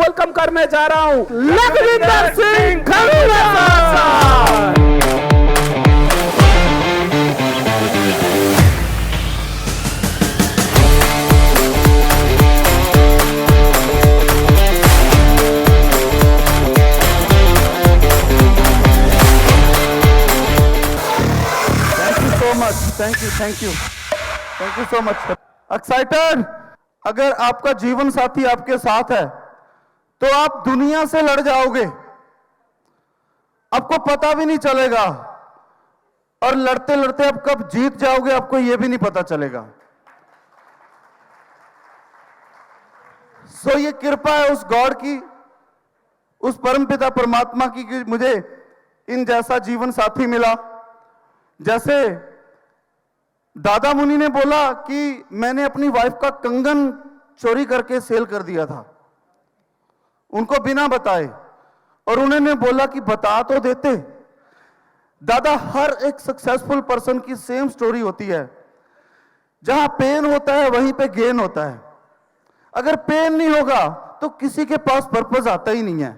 Welcome करने जा रहा हूं Lakhwinder Singh Khadoor. Thank you so much. Excited? अगर आपका जीवन साथी आपके साथ है तो आप दुनिया से लड़ जाओगे, आपको पता भी नहीं चलेगा, और लड़ते लड़ते आप कब जीत जाओगे आपको यह भी नहीं पता चलेगा। सो ये कृपा है उस गॉड की, उस परमपिता परमात्मा की कि मुझे इन जैसा जीवन साथी मिला। जैसे दादा मुनि ने बोला कि मैंने अपनी वाइफ का कंगन चोरी करके सेल कर दिया था, उनको बिना बताए, और उन्होंने बोला कि बता तो देते। दादा, हर एक सक्सेसफुल पर्सन की सेम स्टोरी होती है। जहां पेन होता है वहीं पे गेन होता है। अगर पेन नहीं होगा तो किसी के पास पर्पस आता ही नहीं है,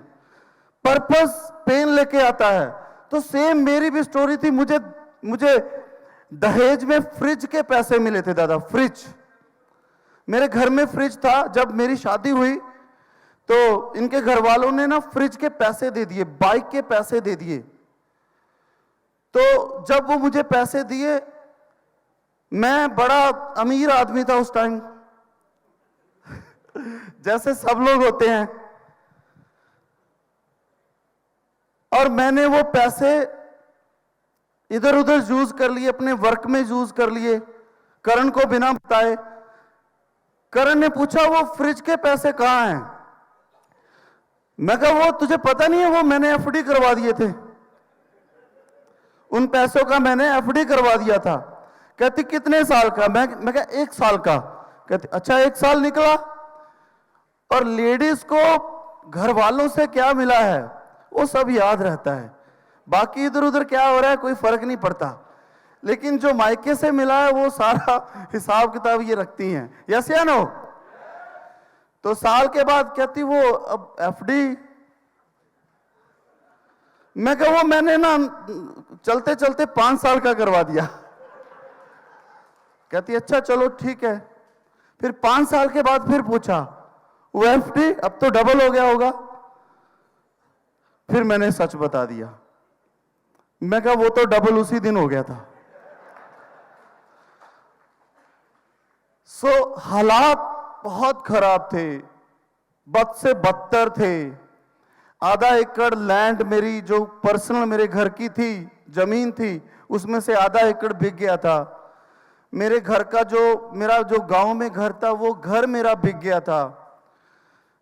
पर्पस पेन लेके आता है। तो सेम मेरी भी स्टोरी थी। मुझे दहेज में फ्रिज के पैसे मिले थे दादा। फ्रिज, मेरे घर में फ्रिज था। जब मेरी शादी हुई तो इनके घर वालों ने ना फ्रिज के पैसे दे दिए, बाइक के पैसे दे दिए। तो जब वो मुझे पैसे दिए, मैं बड़ा अमीर आदमी था उस टाइम जैसे सब लोग होते हैं, और मैंने वो पैसे इधर उधर यूज कर लिए, अपने वर्क में यूज कर लिए, करण को बिना बताए। करण ने पूछा वो फ्रिज के पैसे कहां हैं? मैं कहा वो तुझे पता नहीं है, वो मैंने एफडी करवा दिए थे, उन पैसों का मैंने एफडी करवा दिया था। कहती कितने साल का? मैं कहा 1 साल का। कहती अच्छा 1 साल निकला। और लेडीज को घर वालों से क्या मिला है वो सब याद रहता है, बाकी इधर उधर क्या हो रहा है कोई फर्क नहीं पड़ता, लेकिन जो मायके से मिला है वो सारा हिसाब किताब ये रखती हैं। यस या नो? तो साल के बाद कहती वो अब एफडी। मैं कहा वो मैंने ना चलते चलते 5 साल का करवा दिया। कहती अच्छा चलो ठीक है। फिर 5 साल के बाद फिर पूछा वो एफडी अब तो डबल हो गया होगा। फिर मैंने सच बता दिया। मैं कहा वो तो डबल उसी दिन हो गया था। सो हालात बहुत खराब थे, बद से बदतर थे। आधा एकड़ लैंड मेरी जो पर्सनल मेरे घर की थी, जमीन थी, उसमें से आधा एकड़ बिक गया था। मेरे घर का मेरा जो गांव में घर था वो घर मेरा बिक गया था।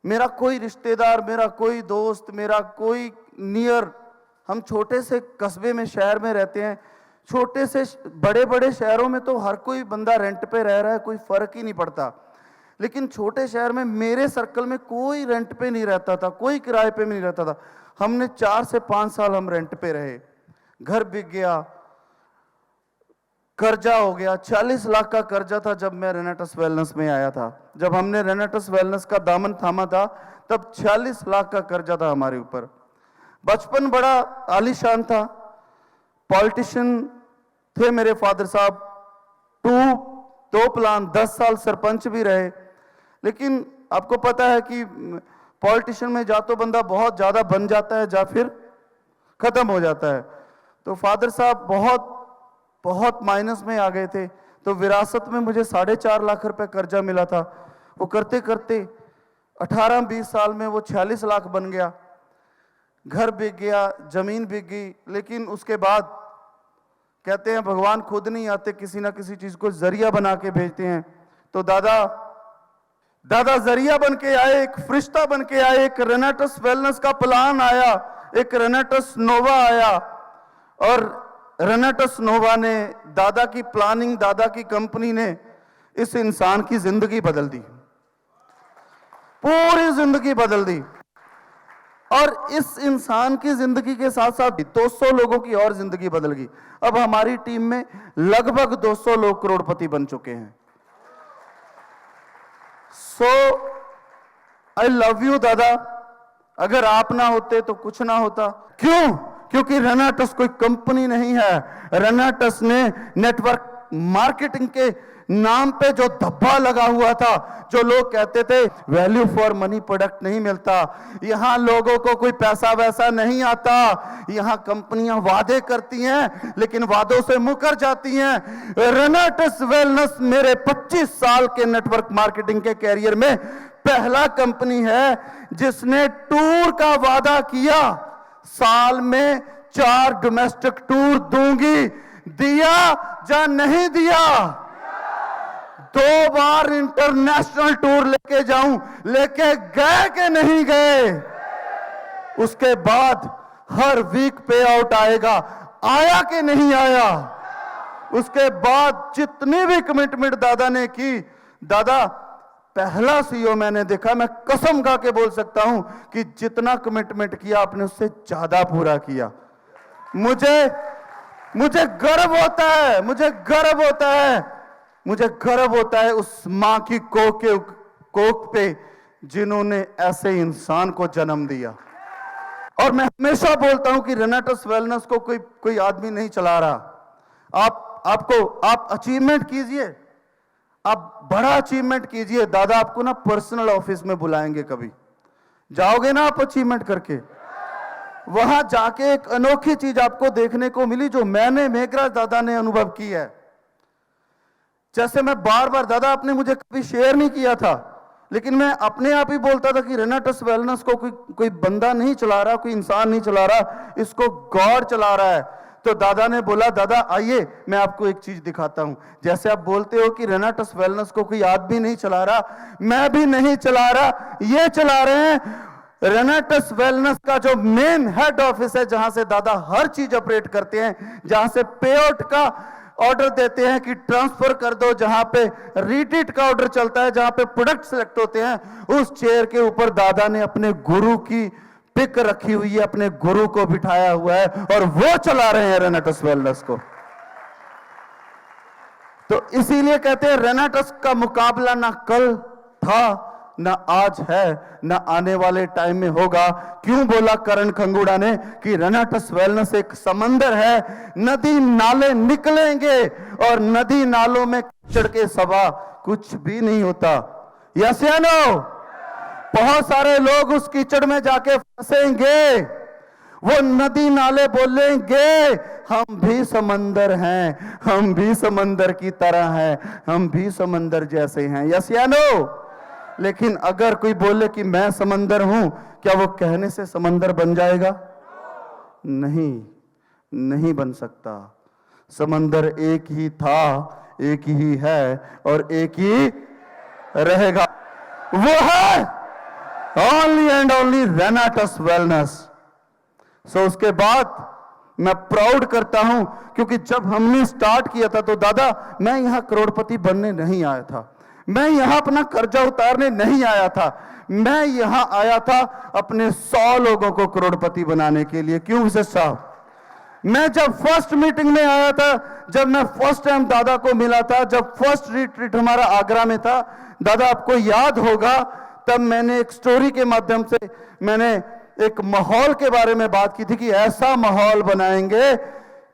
मेरा कोई रिश्तेदार, मेरा कोई दोस्त, मेरा कोई नियर, हम छोटे से कस्बे में शहर में रहते हैं। छोटे से बड़े बड़े शहरों में तो हर कोई बंदा रेंट पे रह रहा है, कोई फर्क ही नहीं पड़ता, लेकिन छोटे शहर में मेरे सर्कल में कोई रेंट पे नहीं रहता था, कोई किराए पे नहीं रहता था। हमने 4 से 5 साल हम रेंट पे रहे, घर बिक गया, कर्जा हो गया। 40 लाख का कर्जा था जब मैं रेनेटस वेलनेस में आया था। जब हमने रेनेटस वेलनेस का दामन थामा था तब 46 लाख का कर्जा था हमारे ऊपर। बचपन बड़ा आलीशान था, पॉलिटिशियन थे मेरे फादर साहब, 2 प्लान, 10 साल सरपंच भी रहे। लेकिन आपको पता है कि पॉलिटिशियन में जा तो बंदा बहुत ज्यादा बन जाता है या फिर खत्म हो जाता है। तो फादर साहब बहुत माइनस में आ गए थे। तो विरासत में मुझे 4.5 लाख रुपए कर्जा मिला था। वो करते करते 18-20 साल में वो 46 लाख बन गया। घर बिक गया, जमीन बिक गई। लेकिन उसके बाद कहते हैं भगवान खुद नहीं आते, किसी ना किसी चीज को जरिया बना के भेजते हैं। तो दादा जरिया बन के आए, एक फरिश्ता बन के आए। एक रेनेटस वेलनेस का प्लान आया, एक रेनेटस नोवा आया, और रेनेटस नोवा ने, दादा की प्लानिंग, दादा की कंपनी ने इस इंसान की जिंदगी बदल दी, पूरी जिंदगी बदल दी। और इस इंसान की जिंदगी के साथ साथ 200 लोगों की और जिंदगी बदल गई। अब हमारी टीम में लगभग 200 लोग करोड़पति बन चुके हैं। सो आई लव यू दादा, अगर आप ना होते तो कुछ ना होता। क्यों? क्योंकि रेनाटस कोई कंपनी नहीं है। रेनाटस ने नेटवर्क मार्केटिंग के नाम पे जो धब्बा लगा हुआ था, जो लोग कहते the value for money product नहीं मिलता, यहां लोगों को कोई पैसा वैसा नहीं आता, यहां कंपनियां वादे करती हैं लेकिन वादों से मुकर जाती हैं। रेनाटस वेलनेस मेरे 25 साल के नेटवर्क मार्केटिंग के कैरियर में पहला कंपनी है जिसने टूर का वादा किया, साल में 4 डोमेस्टिक टूर दूंगी, दिया या नहीं दिया? 2 बार इंटरनेशनल टूर लेके जाऊं, लेके गए कि नहीं गए? उसके बाद हर वीक पे आउट आएगा, आया कि नहीं आया? उसके बाद जितनी भी कमिटमेंट दादा ने की, दादा पहला सीईओ मैंने देखा, मैं कसम खा के बोल सकता हूं कि जितना कमिटमेंट किया आपने उससे ज्यादा पूरा किया। मुझे गर्व होता है, मुझे गर्व होता है उस मां की कोख पे जिन्होंने ऐसे इंसान को जन्म दिया। और मैं हमेशा बोलता हूं कि रेनाटस वेलनेस को कोई आदमी नहीं चला रहा। आप अचीवमेंट कीजिए, आप बड़ा अचीवमेंट कीजिए, दादा आपको ना पर्सनल ऑफिस में बुलाएंगे, कभी जाओगे ना आप अचीवमेंट करके, वहां जाके एक अनोखी चीज आपको देखने को मिली जो मैंने, मेघराज दादा ने अनुभव की है। जैसे मैं बार बार, दादा आपने मुझे कभी शेयर नहीं किया था, लेकिन मैं अपने आप ही बोलता था कि रेनाटस वेलनेस को कोई बंदा नहीं चला रहा, कोई इंसान नहीं चला रहा, इसको गॉड चला रहा है। तो दादा ने बोला, दादा आइए मैं आपको एक चीज दिखाता हूं। जैसे आप बोलते हो कि रेनाटस वेलनेस को कोई आदमी नहीं चला रहा, मैं भी नहीं चला रहा, ये चला रहे हैं रेनाटस वेलनेस का जो मेन हेड ऑफिस है, जहां से दादा हर चीज ऑपरेट करते हैं, जहां से पे आउट का ऑर्डर देते हैं कि ट्रांसफर कर दो, जहां पे रीटीट का ऑर्डर चलता है, जहां पे प्रोडक्ट सिलेक्ट होते हैं, उस चेयर के ऊपर दादा ने अपने गुरु की पिक रखी हुई है, अपने गुरु को बिठाया हुआ है और वो चला रहे हैं रेनाटस वेलनेस को। तो इसीलिए कहते हैं रेनाटस का मुकाबला ना कल था, ना आज है, ना आने वाले टाइम में होगा। क्यों बोला करण खंगूड़ा ने कि रेनाटस वेलनेस एक समंदर है, नदी नाले निकलेंगे और नदी नालों में कीचड़ के सिवा कुछ भी नहीं होता। यस या नो? बहुत सारे लोग उस कीचड़ में जाके फंसेंगे, वो नदी नाले बोलेंगे हम भी समंदर हैं, हम भी समंदर की तरह हैं, हम भी समंदर जैसे हैं। यस या नो? लेकिन अगर कोई बोले कि मैं समंदर हूं, क्या वो कहने से समंदर बन जाएगा? नहीं बन सकता। समंदर एक ही था, एक ही है और एक ही रहेगा, वो है ओनली एंड ओनली रेनाटस वेलनेस। सो उसके बाद मैं प्राउड करता हूं, क्योंकि जब हमने स्टार्ट किया था तो दादा मैं यहां करोड़पति बनने नहीं आया था, मैं यहां अपना कर्जा उतारने नहीं आया था, मैं यहां आया था अपने 100 लोगों को करोड़पति बनाने के लिए। क्यों विशेष साहब? मैं जब फर्स्ट मीटिंग में आया था, जब मैं फर्स्ट टाइम दादा को मिला था, जब फर्स्ट रिट्रीट हमारा आगरा में था, दादा आपको याद होगा, तब मैंने एक स्टोरी के माध्यम से मैंने एक माहौल के बारे में बात की थी कि ऐसा माहौल बनाएंगे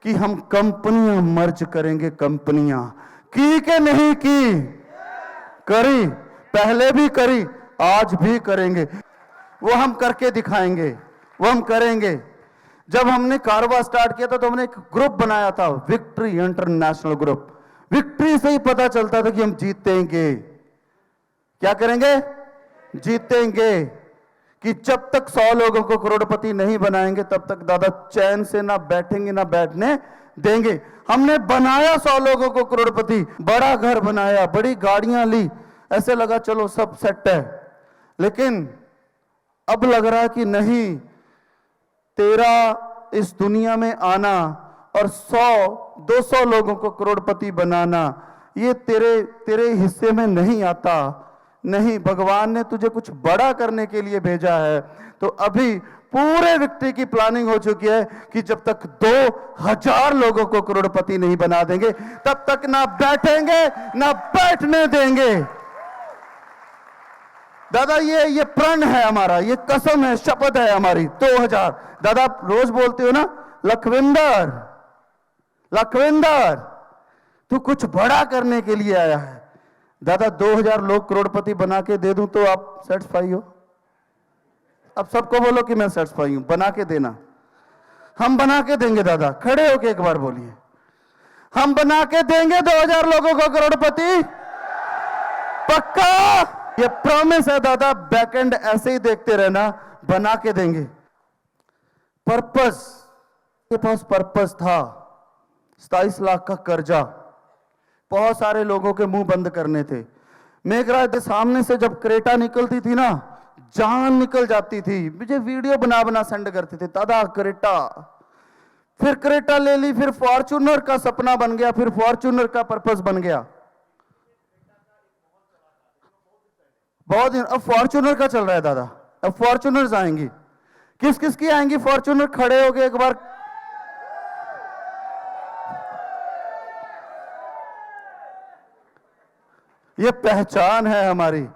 कि हम कंपनियां मर्ज करेंगे। कंपनियां की के नहीं की? करी, पहले भी करी, आज भी करेंगे, वो हम करके दिखाएंगे, वो हम करेंगे। जब हमने कारवा स्टार्ट किया था तो हमने एक ग्रुप बनाया था, विक्ट्री इंटरनेशनल ग्रुप। विक्ट्री से ही पता चलता था कि हम जीतेंगे। क्या करेंगे? जीतेंगे। कि जब तक 100 लोगों को करोड़पति नहीं बनाएंगे तब तक दादा चैन से ना बैठेंगे ना बैठने देंगे। हमने बनाया 100 लोगों को करोड़पति, बड़ा घर बनाया, बड़ी गाड़ियां ली, ऐसे लगा चलो सब सेट है। लेकिन अब लग रहा है कि नहीं, तेरा इस दुनिया में आना और 100-200 लोगों को करोड़पति बनाना, ये तेरे हिस्से में नहीं आता। नहीं, भगवान ने तुझे कुछ बड़ा करने के लिए भेजा है। तो अभी पूरे विक्ट्री की प्लानिंग हो चुकी है कि जब तक 2000 लोगों को करोड़पति नहीं बना देंगे तब तक ना बैठेंगे ना बैठने देंगे। दादा ये प्रण है हमारा, ये कसम है, शपथ है हमारी। 2000 दादा आप रोज बोलते हो ना, लखविंदर लखविंदर तू कुछ बड़ा करने के लिए आया है। दादा 2000 लोग करोड़पति बना के दे दूं तो आप सेटिस्फाई हो? अब सबको बोलो कि मैं सेटिस्फाई हूं, बना के देना। हम बना के देंगे दादा, खड़े होके एक बार बोलिए, हम बना के देंगे 2000 लोगों को करोड़पति, पक्का। ये प्रॉमिस है दादा, बैकएंड ऐसे ही देखते रहना, बना के देंगे। पर्पस, के पास पर्पस था। 27 लाख का कर्जा, बहुत सारे लोगों के मुंह बंद करने थे। मेघराज के सामने से जब क्रेटा निकलती थी ना, जान निकल जाती थी। मुझे वीडियो बना बना सेंड करते थे, दादा क्रेटा। फिर क्रेटा ले ली, फिर फॉर्च्यूनर का सपना बन गया, फिर फॉर्च्यूनर का पर्पस बन गया। बहुत दिन अब फॉर्च्यूनर का चल रहा है दादा, अब फॉर्च्यूनर्स आएंगी। किस किस की आएंगी फॉर्च्यूनर? खड़े हो गए एक बार। ये पहचान है हमारी।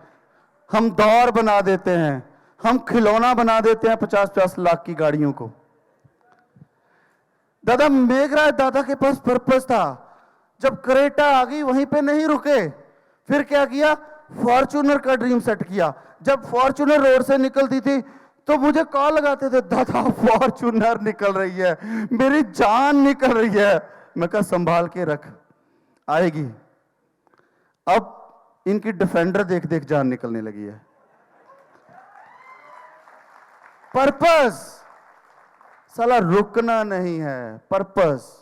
हम दौर बना देते हैं, हम खिलौना बना देते हैं 50-50 लाख की गाड़ियों को। दादा मेघराज दादा के पास पर्पस था। जब क्रेटा आ गई वहीं पे नहीं रुके, फिर क्या किया? फॉर्च्यूनर का ड्रीम सेट किया। जब फॉर्च्यूनर रोड से निकलती थी तो मुझे कॉल लगाते थे, दादा फॉर्च्यूनर निकल रही है, मेरी जान निकल रही है। मैं कहा संभाल के रख, आएगी। अब इनकी डिफेंडर देख देख जान निकलने लगी है। पर्पस साला रुकना नहीं है, पर्पस।